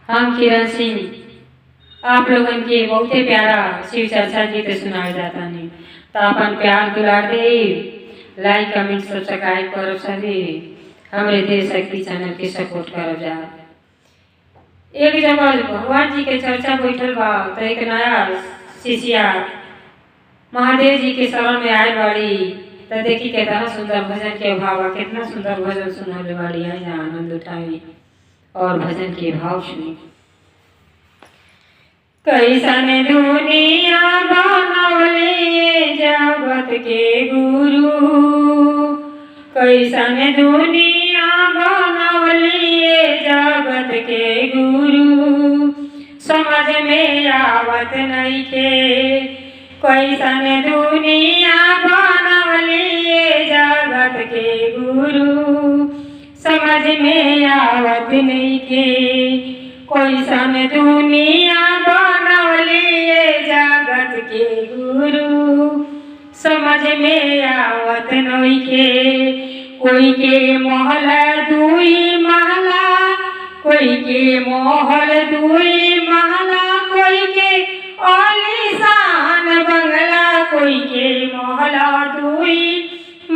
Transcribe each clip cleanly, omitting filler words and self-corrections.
हम किरण सिंह आप लोगन के बहुते प्यारा शिव चर्चा गीत सुनाए जाता नहीं तो अपन प्यार दुलार दे लाइक कमेंट सब्सक्राइब करो सभी हमरे देश शक्ति चैनल के सपोर्ट करो जा। एक जगह भगवान जी के चर्चा बैठल बा तो एक नया शिष्या महादेव जी के शरण में आए बाड़ी तो देखी कितना सुंदर भजन के भाव कितना सुंदर भजन सुनाने वाली है यहाँ आनंद उठाई और भजन के भाव सुनी। कैसन दुनिया बनौले जगत के गुरु, कैसन दुनिया बनौले जगत के गुरु, समझ में आवत नहीं के कैसन दुनिया बनौले जगत के गुरु, समझ में आवत नहीं के कैसन दुनिया बनौले जगत के गुरु, समझ में आवत नहीं के कोई के महल दुई महला, कोई के महल दुई महला, कोई के आलीशान बंगला, कोई के महला दुई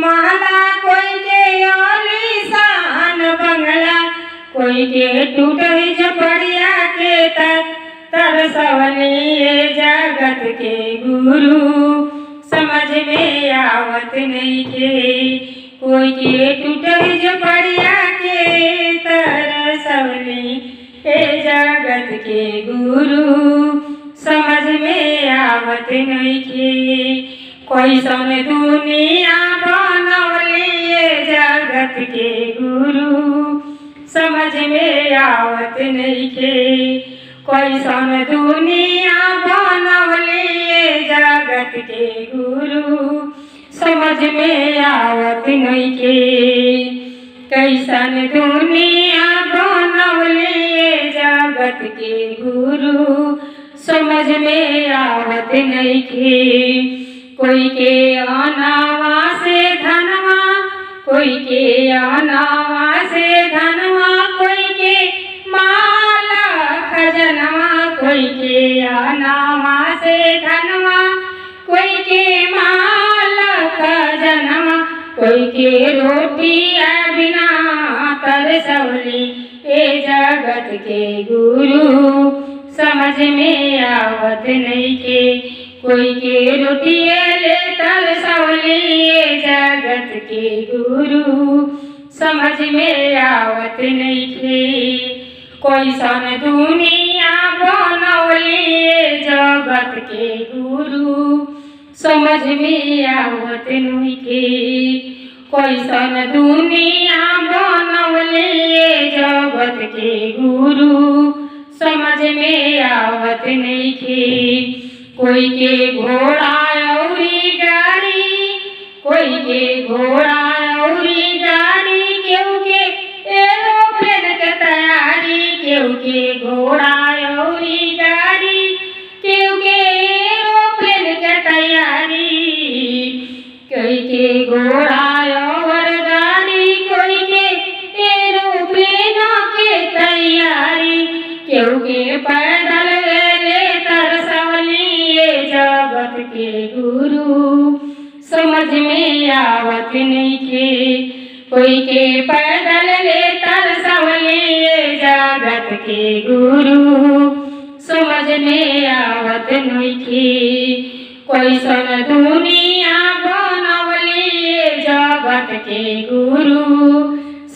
महला, कोई के आलीशान बंगला, कोई के टूटे झोपड़िया के तरसवले जगत के गुरु, समझ में आवत नहीं के कोई के टूटे झोपड़िया के तरसवले जगत के गुरु, समझ में आवत नहीं के कैसन दुनिया बनौले जगत के गुरु, समझ में आवत नहीं के कैसन दुनिया बनौले जगत के गुरु, समझ में आवत नहीं के कैसन दुनिया बनौले जगत के गुरु, समझ में आवत नहीं के कोई के अनावा से धनवा, कोई के अनावा से धनवा, कोई के माला खजनवा, कोई के अनावा से धनवा, कोई के माला खजनवा, कोई के रोटी बिना तरसवली जगत के गुरु, समझ में आवत नहीं के कोई के रोटी ले तरसवली जगत के गुरु, समझ में आवत नहीं के कैसन दुनिया बनौले जगत के गुरु, समझ में आवत नहीं के कैसन दुनिया बनौले जगत के गुरु, समझ में आवत नहीं के कोई के घोड़ा औरी गाड़ी, कोई के घोड़ा औरी गाड़ी, केहू के एरोप्लेन के तैयारी, केहू के घोड़ा औरी गाड़ी, केहू के एरोप्लेन के तैयारी, कोई के घोड़ा और गाड़ी, कोई के एरोप्लेन के तैयारी, केहू के पैदल ले तरसवली जगत के गुरु, समझ में आवत नहीं के कोई के पैदल ले तरसवली जगत के गुरु, समझ में आवत नहीं के कैसन दुनिया बनौले जगत के गुरु,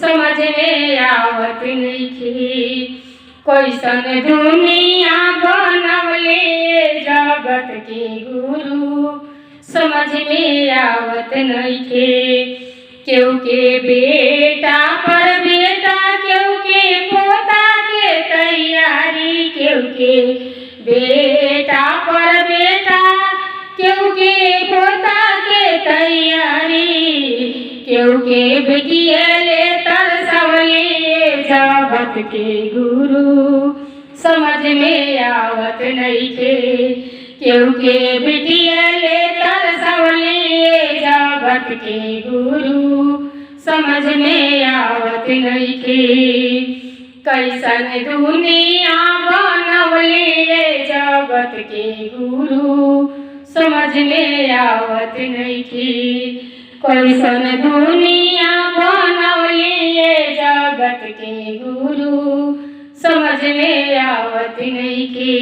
समझ में आवत नहीं के कैसन दुनिया बनौले जगत के गुरु, समझ में आवत नहीं के केहू के बेटा पर बेटा, केहू के पोता के तैयारी, केहू के बेटा पर बेटा, केहू के पोता के तैयारी, केहू के बेटिया ले तरसवली जगत के गुरु, समझ में आवत नहीं के केहू के बेटिया ले तरसवली जगत के गुरु, समझ में आवत नहीं के कैसन दुनिया बनवले ये जगत के गुरु समझ में आवत नइखे। कैसन दुनिया बनवले ये जगत के गुरु समझ में आवत नइखे।